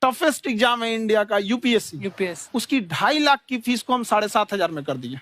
Toughest exam है India का, UPSC, उसकी 2.5 लाख की फीस को हम 7,500 में कर दिए।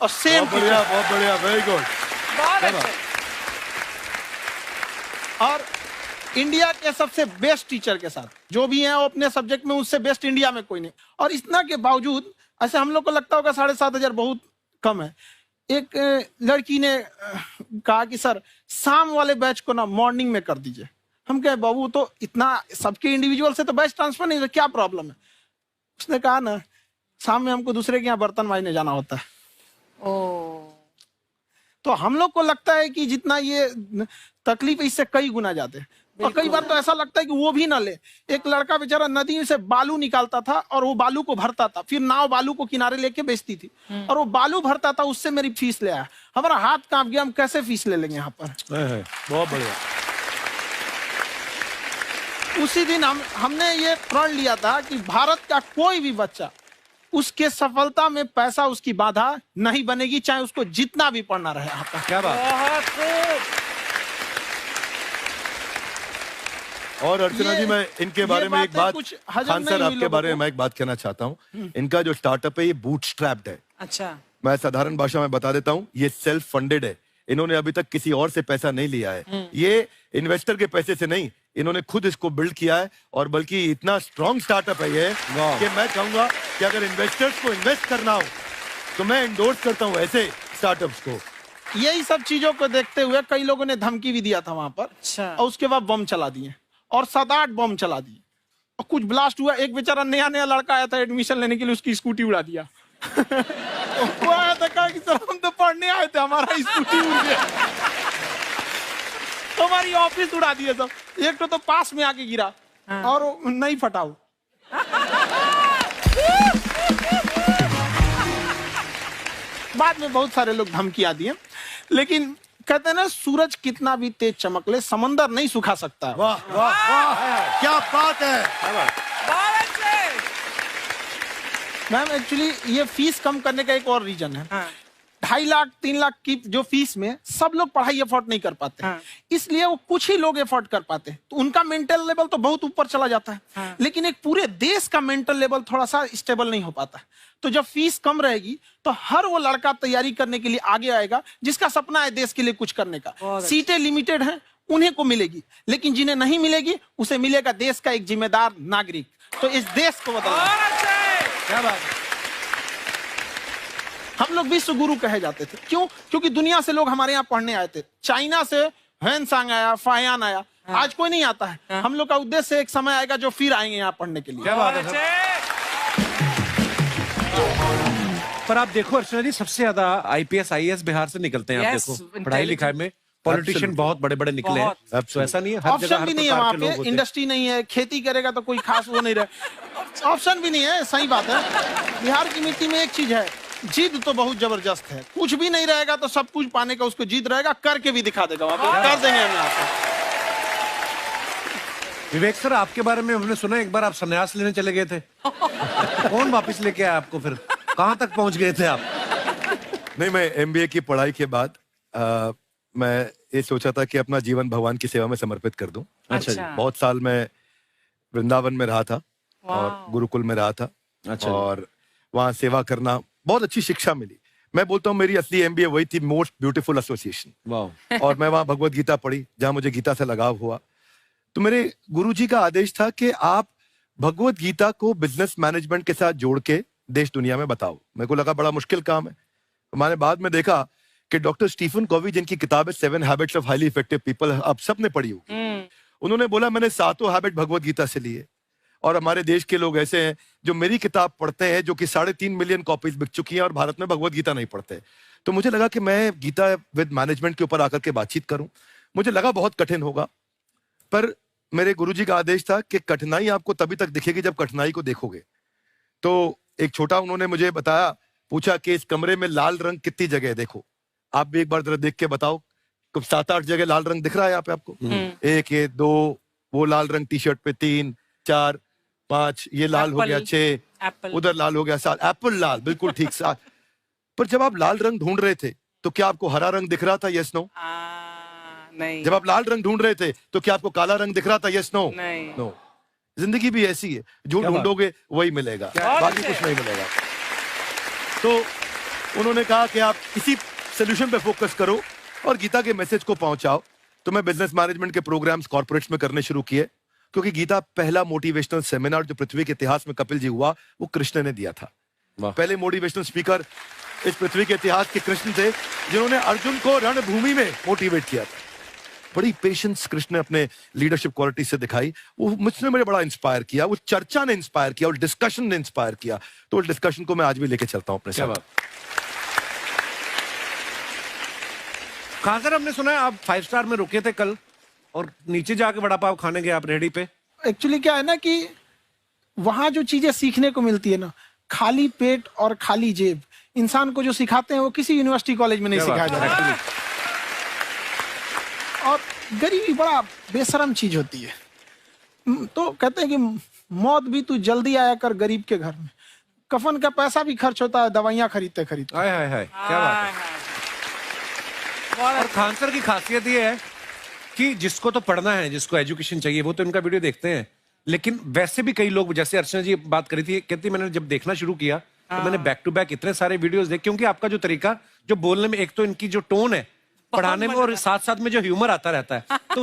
और सेम बहुत बढ़िया, वेरी गुड। और इंडिया के सबसे बेस्ट टीचर के साथ जो भी हैं वो अपने सब्जेक्ट में उससे बेस्ट इंडिया में कोई नहीं। और इतना के बावजूद ऐसे हम लोग को लगता होगा 7,500 बहुत कम है। एक लड़की ने कहा कि सर शाम वाले बैच को ना मॉर्निंग में कर दीजिए। हम कहे बाबू तो इतना सबके इंडिविजुअल से तो बैच ट्रांसफर नहीं, तो क्या प्रॉब्लम है? उसने कहा ना शाम में हमको दूसरे के यहाँ बर्तन मांजने जाना होता है। तो हम लोग को लगता है कि जितना ये तकलीफ इससे कई गुना ज्यादा है। और कई बार तो ऐसा लगता है कि वो भी ना ले। एक लड़का बेचारा नदी से बालू निकालता था और वो बालू को भरता था, फिर नाव बालू को किनारे लेके बेचती थी और वो बालू भरता था, उससे मेरी फीस ले आया। हमारा हाथ कांप गया, हम कैसे फीस ले लेंगे यहाँ पर। बहुत बढ़िया। उसी दिन हमने ये प्रण लिया था कि भारत का कोई भी बच्चा उसके सफलता में पैसा उसकी बाधा नहीं बनेगी, चाहे उसको जितना भी पढ़ना रहे यहाँ पर। क्या बात। और अर्चना जी, मैं इनके बारे में एक बात, खान सर आपके बारे में मैं एक बात कहना चाहता हूँ। इनका जो स्टार्टअप है ये बूटस्ट्रैप्ड है। अच्छा, मैं साधारण भाषा में बता देता हूँ, ये सेल्फ फंडेड है। इन्होंने अभी तक किसी और से पैसा नहीं लिया है। ये इन्वेस्टर के पैसे से नहीं, इन्होंने खुद इसको बिल्ड किया है। और बल्कि इतना स्ट्रॉन्ग स्टार्टअप है ये कि मैं कहूंगा कि अगर इन्वेस्टर्स को इन्वेस्ट करना हो तो मैं इंडोर्स करता हूँ ऐसे स्टार्टअप्स को। यही सब चीजों को देखते हुए कई लोगों ने धमकी भी दिया था वहां पर। अच्छा। और उसके बाद बम चला दिए और 7-8 बम चला दिए और कुछ ब्लास्ट हुआ। एक बेचारा नया लड़का आया था एडमिशन लेने के लिए, उसकी स्कूटी उड़ा दिया। वो आया था, कहा कि सर हम तो पढ़ने आए थे, हमारा स्कूटी उड़ गया। हमारी ऑफिस उड़ा दिए सब। एक तो पास में आके गिरा और नहीं फटा वो। बाद में बहुत सारे लोग धमकियां दिए, लेकिन कहते हैं ना सूरज कितना भी तेज चमक ले समंदर नहीं सुखा सकता। वाह वाह वाह, क्या बात है। मैम एक्चुअली ये फीस कम करने का एक और रीजन है। 2.5 लाख 3 लाख की जो फीस में सब लोग पढ़ाई अफोर्ड नहीं कर पाते। इसलिए वो कुछ ही लोग अफोर्ड कर पाते हैं, तो उनका मेंटल लेवल तो बहुत ऊपर चला जाता है। लेकिन एक पूरे देश का मेंटल लेवल थोड़ा सा स्टेबल नहीं हो पाता। तो जब फीस कम रहेगी तो हर वो लड़का तैयारी करने के लिए आगे आएगा जिसका सपना है देश के लिए कुछ करने का। सीटें लिमिटेड हैं, उन्हें को मिलेगी, लेकिन जिन्हें नहीं मिलेगी उसे मिलेगा देश का एक जिम्मेदार नागरिक। तो इस देश को बदलना। क्या बात है। हम लोग विश्व गुरु कहे जाते थे, क्यों? क्योंकि दुनिया से लोग हमारे यहाँ पढ़ने आए थे। चाइना से ह्वेनसांग आया, फायान आया, आज कोई नहीं आता है। हम लोग का उद्देश्य एक समय आएगा जो फिर आएंगे यहाँ पढ़ने के लिए। क्या बात है। पर आप देखो अर्चना जी, सबसे ज्यादा आईपीएस आईएएस बिहार से निकलते हैं। आप देखो पढ़ाई लिखाई में पॉलिटिशियन बहुत बड़े बड़े निकले हैं। तो ऐसा नहीं है, हर जगह ऑप्शन भी नहीं है वहाँ पे, इंडस्ट्री नहीं है, खेती करेगा तो कोई खास वो नहीं रहे। ऑप्शन भी नहीं है, सही बात है। बिहार की मिट्टी में एक चीज है, जिद तो बहुत जबरदस्त है। कुछ भी नहीं रहेगा तो सब कुछ पाने का उसको जिद रहेगा, करके भी दिखा देगा। वहाँ पे कर देंगे हम आपको। विवेक सर, आपके बारे में हमने सुना एक बार आप संन्यास लेने चले गए थे। कौन वापस लेके आया आपको? फिर कहाँ तक पहुंच गए थे आप? नहीं, मैं एमबीए की पढ़ाई के बाद मैं ये सोचा था कि अपना जीवन भगवान की सेवा में समर्पित कर दूं। अच्छा जी। बहुत साल मैं वृंदावन में रहा था और गुरुकुल में रहा था। अच्छा। और वहाँ सेवा करना, बहुत अच्छी शिक्षा मिली। मैं बोलता हूँ मेरी असली एमबीए वही थी, मोस्ट ब्यूटीफुल एसोसिएशन। वाह। और मैं वहाँ भगवत गीता पढ़ी, जहाँ मुझे गीता से लगाव हुआ। तो मेरे गुरुजी का आदेश था कि आप भगवत गीता को बिजनेस मैनेजमेंट के साथ जोड़ के देश दुनिया में बताओ। मेरे को लगा बड़ा मुश्किल काम है। मैंने बाद में देखा कि डॉक्टर स्टीफन कॉवी, जिनकी किताब है 7 habits of highly effective people, आप सबने पढ़ी होगी। उन्होंने बोला मैंने 7 हैबिट भगवत गीता से लिए। और हमारे देश के लोग ऐसे हैं जो मेरी किताब पढ़ते हैं, जो कि 3.5 मिलियन कॉपीज बिक चुकी हैं, और भारत में भगवत गीता नहीं पढ़ते। तो मुझे लगा कि मैं गीता विद मैनेजमेंट के ऊपर आकर के बातचीत करूं। मुझे लगा बहुत कठिन होगा, पर मेरे गुरुजी का आदेश था कि कठिनाई आपको तभी तक दिखेगी जब कठिनाई को देखोगे। तो एक छोटा उन्होंने मुझे बताया, पूछा कि इस कमरे में लाल रंग कितनी जगह है, देखो आप भी एक बार जरा देख के बताओ। 7-8 जगह लाल रंग दिख रहा है यहाँ पे आपको? 1 ये 2, वो लाल रंग टी शर्ट पे 3 4 5, ये लाल हो गया 6, उधर लाल हो गया 7, एप्पल लाल, बिल्कुल ठीक 7। पर जब आप लाल रंग ढूंढ रहे थे तो क्या आपको हरा रंग दिख रहा था? Yes no? नहीं। जब आप लाल रंग ढूंढ रहे थे तो क्या आपको काला रंग दिख रहा था? Yes no? नहीं। नो। जिंदगी भी ऐसी है, जो ढूंढोगे वही मिलेगा, बाकी कुछ नहीं मिलेगा। तो उन्होंने कहा कि आप इसी सोल्यूशन पे फोकस करो और गीता के मैसेज को पहुंचाओ। तो मैं बिजनेस मैनेजमेंट के प्रोग्राम्स कॉर्पोरेट्स में करने शुरू किए, क्योंकि गीता पहला मोटिवेशनल सेमिनार जो पृथ्वी के इतिहास में कपिल जी हुआ, वो कृष्ण ने दिया था। पहले मोटिवेशनल स्पीकर इस पृथ्वी के इतिहास के कृष्ण थे, जिन्होंने अर्जुन को रणभूमि में मोटिवेट किया था। बड़ी पेशेंस कृष्ण ने अपने लीडरशिप क्वालिटी से दिखाई, वो मुझसे मुझे बड़ा इंस्पायर किया, वो चर्चा ने इंस्पायर किया और डिस्कशन ने इंस्पायर किया। तो उस डिस्कशन को मैं आज भी लेके चलता हूं अपने साथ। कहां सर, हमने सुना है आप 5 स्टार में रुके थे कल और नीचे जाके वड़ा पाव खाने गए आप रेहड़ी पे। एक्चुअली क्या है ना कि वहां जो चीजें सीखने को मिलती है ना, खाली पेट और खाली जेब इंसान को जो सिखाते हैं वो किसी यूनिवर्सिटी कॉलेज में नहीं सिखाया जाता। और गरीबी बड़ा बेशरम चीज होती है। तो कहते हैं कि मौत भी तू जल्दी आया कर गरीब के घर में, कफन का पैसा भी खर्च होता है दवाइयां खरीदते खरीदते। हाय हाय हाय, क्या बात है। और खान सर की खासियत ये है कि जिसको तो पढ़ना है, जिसको एजुकेशन चाहिए, वो तो इनका वीडियो देखते हैं, लेकिन वैसे भी कई लोग, जैसे अर्चना जी बात करी थी, कहती मैंने जब देखना शुरू किया तो मैंने बैक टू बैक इतने सारे वीडियोस देखे, क्योंकि आपका जो तरीका जो बोलने में, एक तो इनकी जो टोन है पढ़ाने में, और साथ साथ में जो ह्यूमर आता रहता है, तो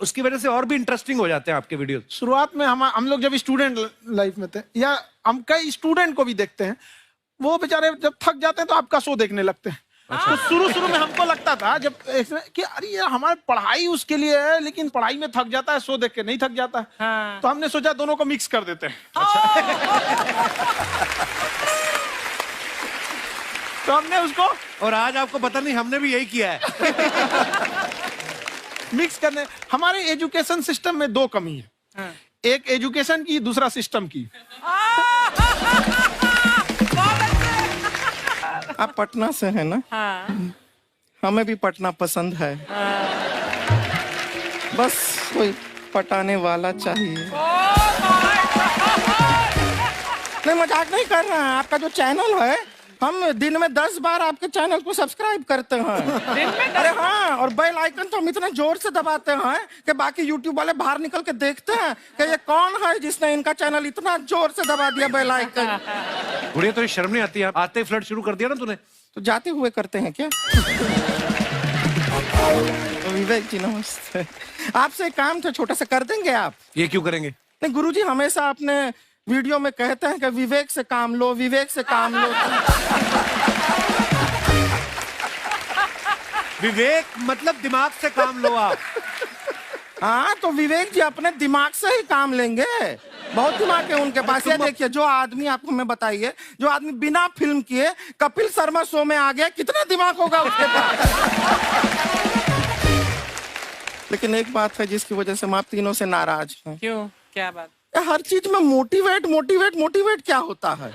उसकी वजह से और भी इंटरेस्टिंग हो जाते हैं आपके वीडियो। शुरुआत में हम लोग जब स्टूडेंट लाइफ में थे, या हम कई स्टूडेंट को भी देखते हैं, वो बेचारे जब थक जाते हैं तो आपका शो देखने लगते हैं। तो शुरू में हमको लगता था जब कि अरे यार हमारी पढ़ाई उसके लिए है, लेकिन पढ़ाई में थक जाता है, शो देख के नहीं थक जाता। तो हमने सोचा दोनों को मिक्स कर देते हैं। तो हमने उसको, और आज आपको पता नहीं हमने भी यही किया है। मिक्स करने। हमारे एजुकेशन सिस्टम में 2 कमी है, एक एजुकेशन की, दूसरा सिस्टम की। आप पटना से हैं ना? हाँ। हमें भी पटना पसंद है। बस कोई पटाने वाला चाहिए। नहीं, मजाक नहीं कर रहे हैं। आपका जो चैनल है, हम दिन में 10 बार आपके चैनल को सब्सक्राइब करते हैं। अरे हाँ, और बेल आइकन तो हम इतना जोर से दबाते हैं कि बाकी यूट्यूब वाले बाहर निकल के देखते हैं कि ये कौन है जिसने इनका चैनल इतना जोर से दबा दिया बेल आइकन। बुढ़िया, तो ये शर्म नहीं आती है? आते ही फ्लर्ट शुरू कर दिया ना तूने। तो जाते हुए करते हैं क्या? विवेक जी नमस्ते। आपसे एक काम था छोटा सा, कर देंगे आप? ये क्यों करेंगे? नहीं, गुरुजी हमेशा अपने वीडियो में कहते हैं कि विवेक से काम लो, विवेक से काम लो। विवेक मतलब दिमाग से काम लो आप। हाँ, तो विवेक जी अपने दिमाग से ही काम लेंगे। बहुत दिमाग है उनके पास। ये देखिए, जो आदमी, आपको मैं बताइए, जो आदमी बिना फिल्म किए कपिल शर्मा शो में आ गया, कितना दिमाग होगा उसके पास। लेकिन एक बात है जिसकी वजह से हम आप तीनों से नाराज हैं। क्यों? क्या बात? हर चीज में मोटिवेट मोटिवेट मोटिवेट क्या होता है?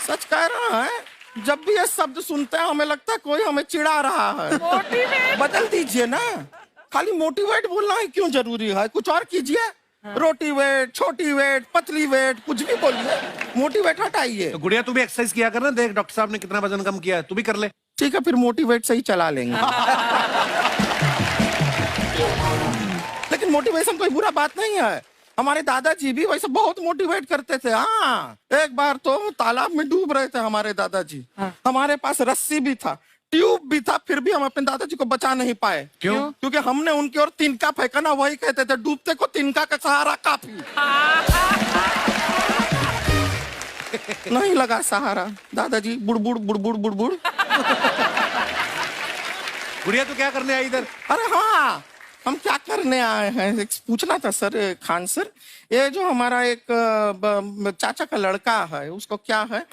सच कह रहा है, जब भी ये शब्द सुनते हैं हमें लगता है कोई हमें चिढ़ा रहा है। बदल दीजिए ना, खाली मोटिवेट बोलना ही क्यों जरूरी है? कुछ और कीजिए। रोटी वेट, छोटी वेट, पतली वेट, कुछ भी बोलिए, मोटिवेट हटाइए। तो गुड़िया, तू भी एक्सरसाइज किया कर ना। देख डॉक्टर साहब ने कितना वजन कम किया है, तू भी कर ले। ठीक है, फिर मोटिवेट से ही चला लेंगे। लेकिन मोटिवेशन कोई बुरा बात नहीं है। हमारे दादाजी भी वैसे बहुत मोटिवेट करते थे। हाँ, एक बार तो तालाब में डूब रहे थे हमारे दादाजी। हमारे पास रस्सी भी था, ट्यूब भी था, फिर भी हम अपने दादाजी को बचा नहीं पाए। क्यों? क्योंकि हमने उनकी ओर तिनका फेंका ना, वही कहते थे डूबते को तिनका का सहारा काफी। नहीं लगा सहारा, दादाजी बुड़बुड़ बुड़बुड़ बुड़बुड़। गुड़िया, तू क्या करने आई इधर? अरे हाँ, हम क्या करने आए हैं, एक पूछना था सर, खान सर, ये जो हमारा एक चाचा का लड़का है, उसको क्या है,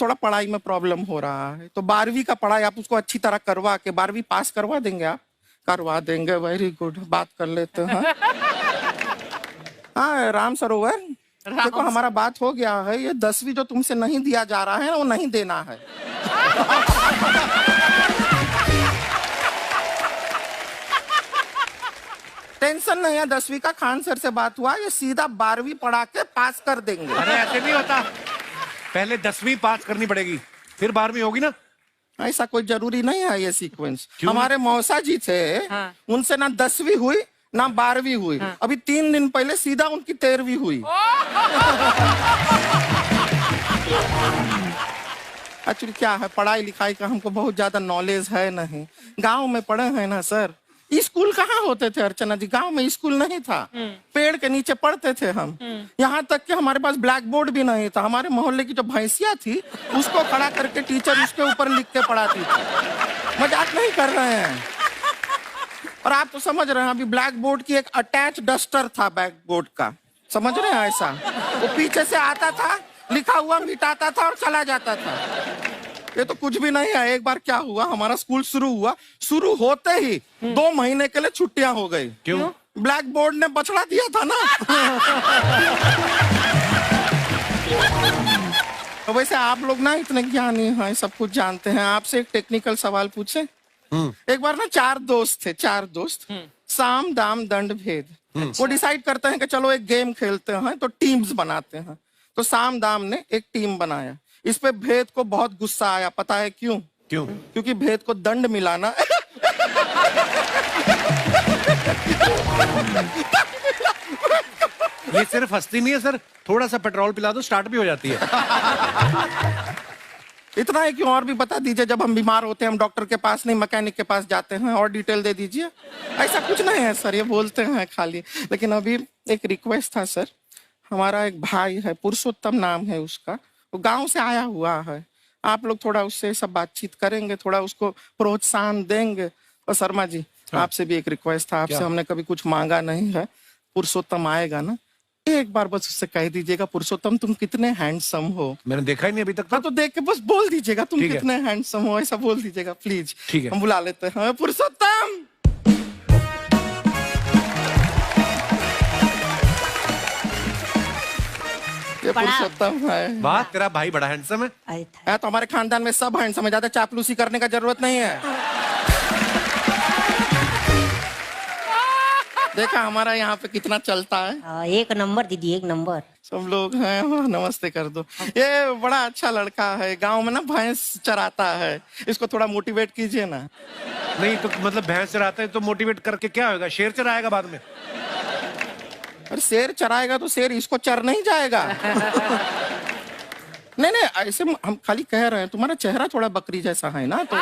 थोड़ा पढ़ाई में प्रॉब्लम हो रहा है। तो 12वीं का पढ़ाई आप उसको अच्छी तरह करवा के 12वीं पास करवा देंगे आप? करवा देंगे, वेरी गुड, बात कर लेते हैं। हाँ, राम सरोवर, देखो हमारा बात हो गया है। ये 10वीं जो तुमसे नहीं दिया जा रहा है वो नहीं देना है। टेंशन नहीं है, 10वीं का खान सर से बात हुआ, ये सीधा 12वीं पढ़ा के पास कर देंगे। अरे ऐसे नहीं होता, पहले 10वीं पास करनी पड़ेगी, फिर 12वीं होगी ना। ऐसा कोई जरूरी नहीं है ये सीक्वेंस। हमारे मौसा जी थे, उनसे ना 10वीं हुई ना 12वीं हुई, अभी 3 दिन पहले सीधा उनकी 13वीं हुई। एक्चुअली क्या है, पढ़ाई लिखाई का हमको बहुत ज्यादा नॉलेज है नहीं। गांव में पढ़े हैं ना सर। स्कूल कहाँ होते थे अर्चना जी, गांव में स्कूल नहीं था, पेड़ के नीचे पढ़ते थे हम। यहाँ तक कि हमारे पास ब्लैक बोर्ड भी नहीं था। हमारे मोहल्ले की जो भैंसिया थी उसको खड़ा करके टीचर उसके ऊपर लिख के पढ़ाती थी। मजाक नहीं कर रहे हैं। और आप तो समझ रहे हैं, अभी ब्लैक बोर्ड की एक अटैच डस्टर था ब्लैक बोर्ड का, समझ रहे हैं ऐसा, वो पीछे से आता था, लिखा हुआ मिटाता था और चला जाता था। ये तो कुछ भी नहीं है। एक बार क्या हुआ, हमारा स्कूल शुरू हुआ, शुरू होते ही 2 महीने के लिए छुट्टियां हो गई। क्यों? ब्लैक बोर्ड ने बछड़ा दिया था ना। तो वैसे आप लोग ना इतने ज्ञानी हैं, सब कुछ जानते हैं। आपसे एक टेक्निकल सवाल पूछे। एक बार ना 4 दोस्त थे, 4 दोस्त, साम दाम दंड भेद। वो डिसाइड करते हैं कि चलो एक गेम खेलते हैं, तो टीम्स बनाते हैं। तो साम दाम ने एक टीम बनाया। इस पे भेद को बहुत गुस्सा आया। पता है क्यों? क्यों? क्योंकि भेद को दंड मिलाना ये सिर्फ हंसती नहीं है सर, थोड़ा सा पेट्रोल पिला दो स्टार्ट भी हो जाती है। इतना है कि और भी बता दीजिए, जब हम बीमार होते हैं हम डॉक्टर के पास नहीं मैकेनिक के पास जाते हैं, और डिटेल दे दीजिए। ऐसा कुछ नहीं है सर, ये बोलते हैं खाली। लेकिन अभी एक रिक्वेस्ट था सर, हमारा एक भाई है, पुरुषोत्तम नाम है उसका, वो गांव से आया हुआ है। आप लोग थोड़ा उससे सब बातचीत करेंगे, थोड़ा उसको प्रोत्साहन देंगे। और शर्मा जी, आपसे भी एक रिक्वेस्ट था, आपसे हमने कभी कुछ मांगा नहीं है। पुरुषोत्तम आएगा ना, एक बार बस उससे कह दीजिएगा, पुरुषोत्तम तुम कितने हैंडसम हो। मैंने देखा ही नहीं अभी तक। तो देख के बस बोल दीजिएगा तुम ठीक है। कितने हैंडसम हो, ऐसा बोल दीजिएगा प्लीज। ठीक है। हम बुला लेते हैं पुरुषोत्तम। ये पुरुषोत्तम है। वाह, तेरा भाई बड़ा हैंडसम है। है तो हमारे खानदान में सब हैंडसम है, ज्यादा चापलूसी करने का जरूरत नहीं है। देखा हमारा यहाँ पे कितना चलता है। एक नंबर दीदी, एक नंबर। सब लोग हैं, नमस्ते कर दो। ये बड़ा अच्छा लड़का है, गांव में ना भैंस चराता है, इसको थोड़ा मोटिवेट कीजिए ना। नहीं तो मतलब भैंस चराता है तो मोटिवेट करके क्या होगा, शेर चराएगा बाद में। अरे शेर चराएगा तो शेर इसको चर नहीं जाएगा। नहीं नहीं, ऐसे हम खाली कह रहे हैं, तुम्हारा चेहरा थोड़ा बकरी जैसा है ना, तो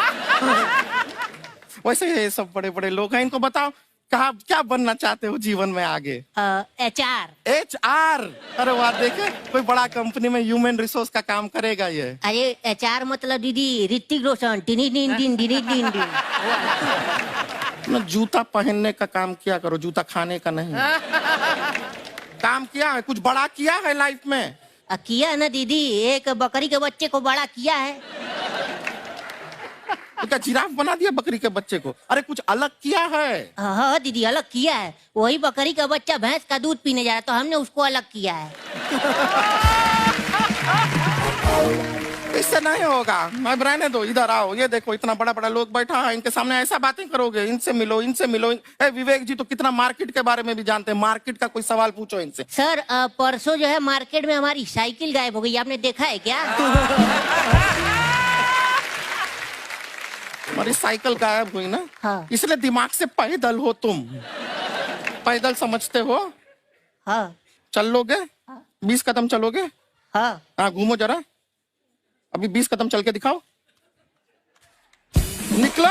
वैसे ये सब बड़े बड़े लोग हैं। इनको बताओ कहा क्या बनना चाहते हो जीवन में आगे? HR। HR? अरे वाह, देखे कोई बड़ा कंपनी में ह्यूमन रिसोर्स का काम करेगा ये। अरे HR मतलब दीदी Hrithik Roshan, tiny tin tin tiny tin tin. ना जूता पहनने का काम किया करो, जूता खाने का नहीं। काम किया है, कुछ बड़ा किया है लाइफ में? किया है ना दीदी, एक बकरी के बच्चे को बड़ा किया है। तो क्या जिराफ बना दिया बकरी के बच्चे को? अरे कुछ अलग किया है। हाँ दीदी, अलग किया है। वही बकरी का बच्चा भैंस का दूध पीने जा रहा है, तो हमने उसको अलग किया है। इससे नहीं होगा, मैं रहने दो, इधर आओ। ये देखो इतना बड़ा बड़ा लोग बैठा है, इनके सामने ऐसा बातें करोगे? इनसे मिलो, इनसे मिलो। विवेक जी तो कितना मार्केट के बारे में भी जानते हैं, मार्केट का कोई सवाल पूछो इनसे। सर परसों जो है मार्केट में हमारी साइकिल गायब हो गई, आपने देखा है क्या? हमारी साइकिल गायब हुई ना, हाँ। इसलिए दिमाग से पैदल हो तुम। पैदल समझते हो? हाँ। चल लोगे? 20 कदम चलोगे? हाँ। घूमो जरा, अभी 20 कदम चल के दिखाओ। निकलो।